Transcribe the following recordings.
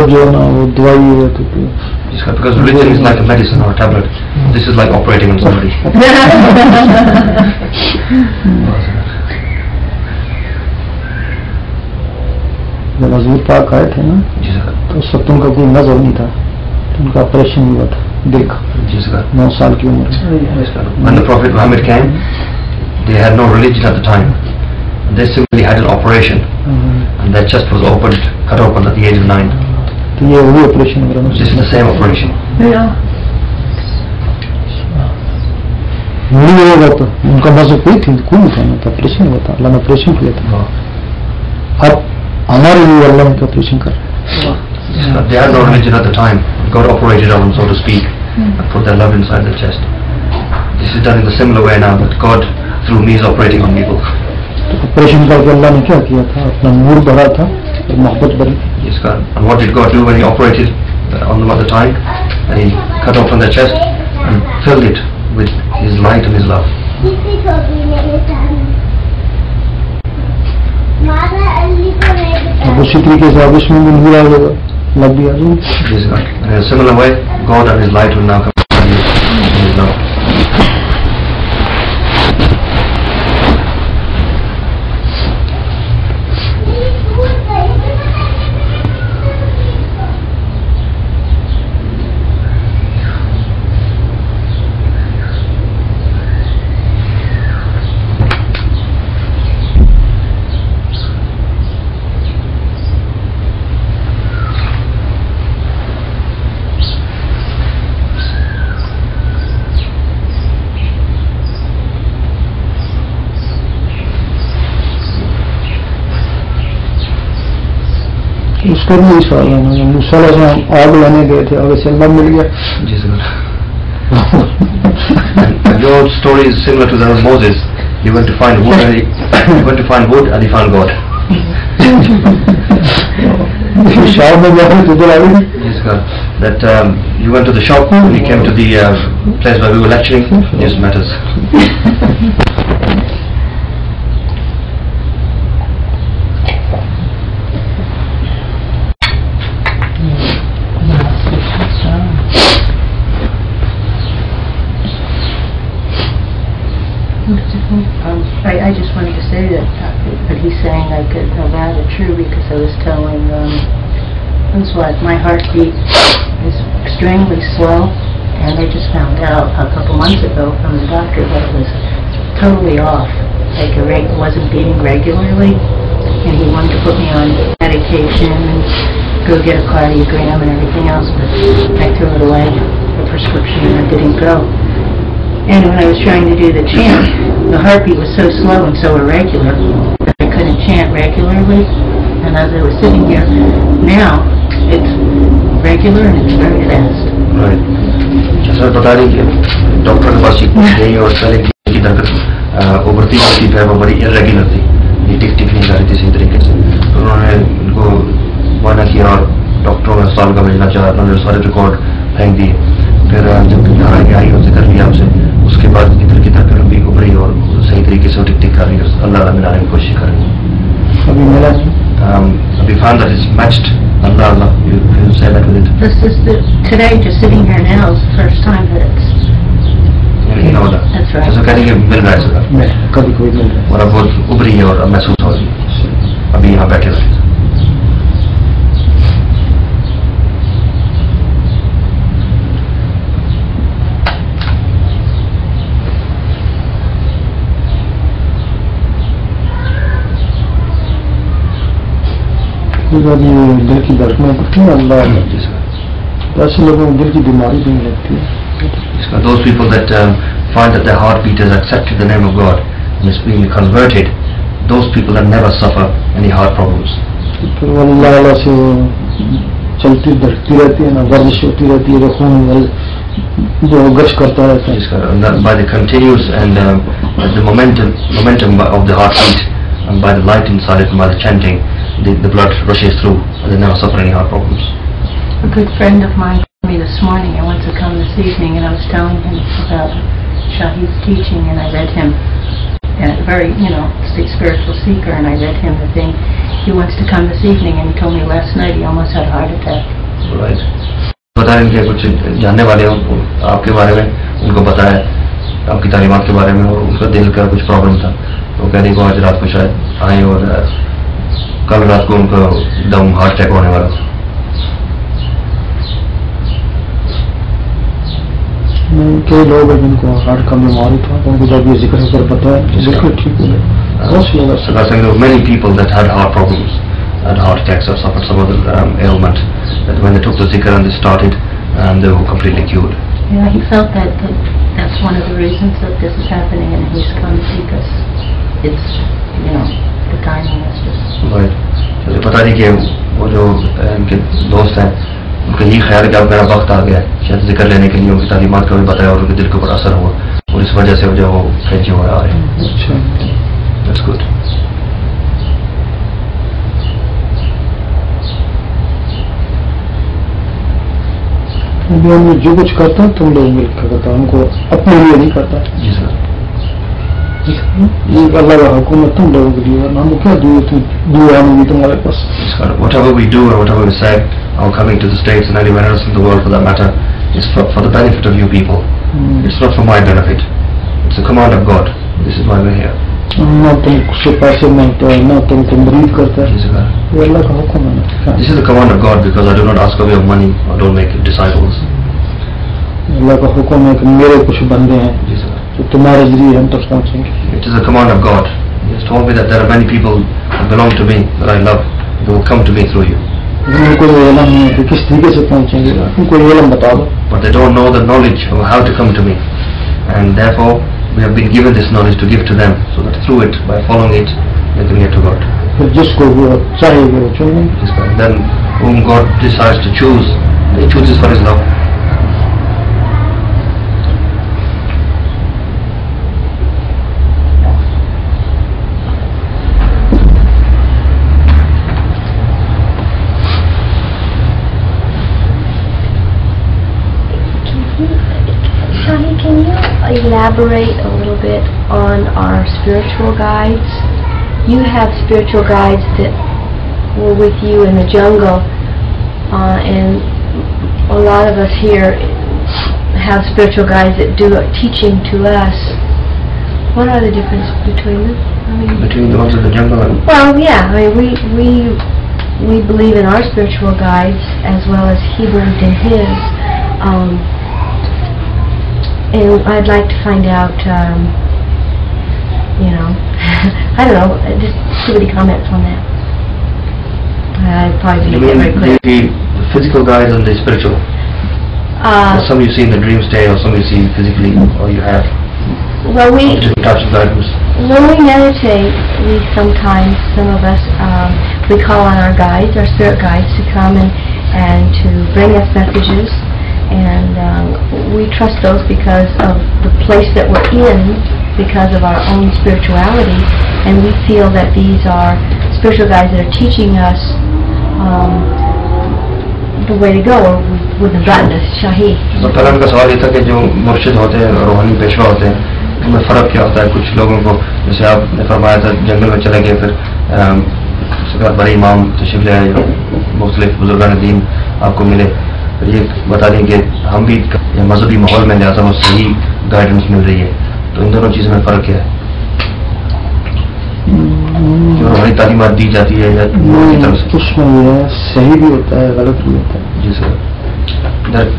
जो ना वो दवाई है तो because religion is like a medicine or a tablet. This is like operating on somebody. जब हजूर पाक आए थे ना तो सब उनका कोई नजर नहीं था, तो उनका ऑपरेशन हुआ था दिल का 9 साल की उम्र में. When the Prophet Muhammad came, they had no religion at the time. They simply had an operation, and their chest was opened, cut open at the age of 9. तो ये वही ऑपरेशन हो रहा है. This is the same operation. नहीं होगा तो उनका मजहब कोई था ना, तो ऑपरेशन हुआ था, अल्लाह ने ऑपरेशन किया था. अब हमारे लिए अल्लाह ने ऑपरेशन कर रहा है. They had no religion at the time. God operated on them, so to speak, and put their love inside their chest. This is done in the similar way now, that God through me is operating on people. तो operation करके अल्लाह ने क्या किया था, अपना नूर बढ़ा था और मोहब्बत बढ़ी. Yes, God. And what did God do when He operated on them at the time? And He cut open their chest and filled it with His light and His love. अब उसी तरीके से अब इसमें भी नूर आएगा, लग भी आ जाएगा. Yes, God. And in a similar way, God and His light will now come upon you in His love. उसका भी इस सवाल है, मूसा आग लाने गए थे, अब ऐसे अल्लाह मिल गया. And your story is similar to that of Moses. He went to find wood and he found God. शाम में गया तो उधर आ गई. Yes, God. That you went to the shop and you came to the place where we were lecturing. This matters. I just wanted to say that what he's saying I could rather true, because I was telling his wife my heartbeat is extremely slow, and I just found out a couple months ago from the doctor that it was totally off, like it wasn't beating regularly, and he wanted to put me on medication and go get a cardiogram and everything else, but I threw it away, the prescription, and I didn't go. And when I was trying to do the chant, the heartbeat was so slow and so irregular that I couldn't chant regularly. And as I was sitting here, now it's regular and it's very fast. Right. जैसा बता रही कि doctor के पास गई और सारी की धड़कन उभरती रहती थी, वो बड़ी इरेगुलर थी, ये टिक टिक नहीं कर रही थी सही तरीके से. तो उन्होंने इनको माना किया और डॉक्टरों ने अस्पताल का भेजना चाहा, उन्होंने सारे रिकॉर्ड फेंक दिए. फिर जब यहाँ के आई उनसे कर लिया आपसे, उसके बाद इधर की धड़कन भी उभरी और सही तरीके से टिक टिक कर रही है, अल्लाह मिलाने की कोशिश कर रही है. अभी मिला we found that it's matched. Allah, you say that with it. This is today, just sitting here now, is the first time that it's. That's right. जैसा कह रही है मिल रहा है सर. कभी कोई मिल रहा है. और अब बहुत उभरी है और महसूस हो रही है. अभी यहाँ बैठे हुए. दिल की धड़कनें बढ़ती हैं, अल्लाह ऐसे लोगों को दिल की बीमारी भी लगती है. Those people that find that their heartbeat has accepted the name of God and is being converted, those people that never suffer any heart problems. फिर वो अल्लाह से चलती धड़कती रहती है ना, वर्जिश होती रहती है, खून जो गश करता रहता है. By the continuous and the momentum of the heartbeat, and by the light inside it and by the chanting, the blood rushes through and they never suffer any heart problems. A good friend of mine told me this morning, I wants to come this evening, and I was telling him about Shahid's teaching, and I read him, and very, spiritual seeker, and I read him the thing, he wants to come this evening, and he told me last night he almost had a heart attack. बताया इनके कुछ जानने वाले हैं आपके बारे में, उनको पता है आपकी तालीमात के बारे में, और उनका दिल का कुछ प्रॉब्लम था। वो कह रही को आज रात को शायद आए और कल रात को उनका दम हार्ट अटैक होने वाला था। कई लोग हैं जिनको हार्ट का बीमारी था, उनको जब ये जिक्र कर पता है बिल्कुल ठीक हो गया। Many people that had heart problems, had heart attacks or suffered some other ailment, that when they took the zikr and they started, they were completely cured. Yeah, he felt that's one of the reasons that this is happening, and he's come because it's, the timing is just. Right. तो पता नहीं कि वो जो इनके दोस्त हैं, उनका यही ख्याल है कि अब मेरा वक्त आ गया है शायद जिक्र लेने के लिए, उनकी तालीमात का भी बताया और उनके दिल के ऊपर असर हुआ, और इस वजह से जो वो खेचे हुए आ रहे हैं। अच्छा, That's good. अभी हम जो कुछ करते हैं तुम लोग मिलकर करता है, हमको अपने लिए नहीं करता। जी सर। ये अल्लाह का हुक्म है तुम लोगों के लिए, वरना हमको क्या दुआ नहीं तुम्हारे पास। Whatever we do or whatever we say, our coming to the States and anywhere else in the world for that matter, is for the benefit of you people. It's not for my benefit. It's a command of God. This is why we're here. ना तुमसे पैसे मांगता है, ना तुमको मरीद करता है, ये अल्लाह का हुक्म है। This is the command of God because I do not ask of your money or don't make disciples. अल्लाह का हुक्म है कि मेरे कुछ बंदे हैं तो तुम्हारे जरिए हम तक पहुंचेंगे। It is a command of God. He has told me that there are many people who belong to me that I love. They will come to me through you. उनको ये इल्म नहीं है कि किस तरीके से पहुंचेंगे, उनको ये इल्म बता दो। But they don't know the knowledge of how to come to me, and therefore we have been given this knowledge to give to them, so that through it, by following it, they can get to God. फिर जिसको वो चाहिए वो चुनेंगे। Then whom God decides to choose, He chooses for His love. Can you elaborate a little bit on our spiritual guides? You have spiritual guides that were with you in the jungle, and a lot of us here have spiritual guides that do teaching to us. What are the differences between them? Between the ones in the jungle and... Well, yeah, we believe in our spiritual guides as well as he believed in his. And I'd like to find out, I don't know, just see what he comments on that. I'd probably You make it very mean clear. the physical guides and the spiritual? Some you see in the dream state, or some you see physically, or you have Well, different types of guidance. when we meditate, we sometimes, some of us, we call on our guides, our spirit guides, to come and to bring us messages. And we trust those because of the place that we're in, because of our own spirituality, and we feel that these are spiritual guides that are teaching us the way to go, or with the button to Shahi. तो पहला उनका सवाल ये था कि जो मुर्शिद होते हैं, रूहानी पेशवा होते हैं, उनमें फ़र्क क्या होता है? कुछ लोगों को, जैसे आपने फरमाया था, जंगल में चले गए, फिर बड़े इमाम तशरीफ ले आए, मुख्तलिफ बुजुर्गान दीन आपको मिले, ये बता दें कि हम भी मजहबी माहौल में लिहाजा वो सही गाइडेंस मिल रही है, तो इन दोनों चीज़ों में फ़र्क क्या है? जो हमारी तालीमात दी जाती है या उसमें ये सही भी होता है, गलत भी होता है। जी sir,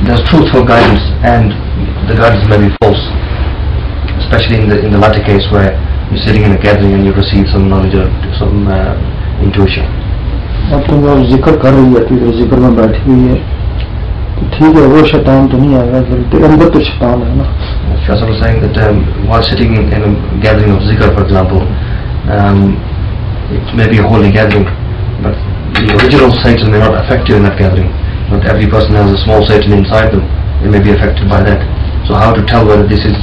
there's truthful guidance and the guidance may be false, especially in the latter case where you're sitting in a gathering and you receive some knowledge or some intuition. अब तुम जब जिक्र कर रही है, तो जिक्र में बैठी हुई है, ठीक है, वो शैतान तो नहीं आएगा, अंदर तो शैतान है ना। Shahzad was saying that while sitting in a gathering of zikr, for example, it may be a holy gathering, but the original Satan may not affect you in that gathering. Not every person has a small Satan inside them. They may be affected by that. So how to tell whether this is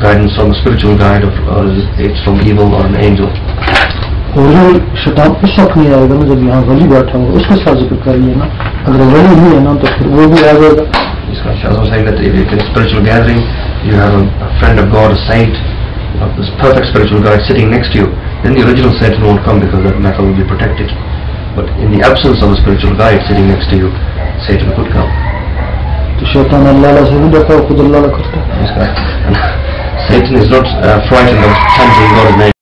guidance from a spiritual guide or it's from evil or an angel? Original शैतान उस वक्त नहीं आएगा ना जब यहाँ वली बैठा होगा, उसके साथ जिक्र करिए ना। अगर वली नहीं है ना तो फिर वो भी आ जाएगा। Shahzad was saying that if in a spiritual gathering you have a friend of God, a saint, this perfect spiritual guide sitting next to you, then the original Satan won't come because that matter will be protected. But in the absence of a spiritual guide sitting next to you, Satan could come. शैतान अल्लाह से भी डरता है, खुद अल्लाह करता है। Satan is not frightened of challenging God.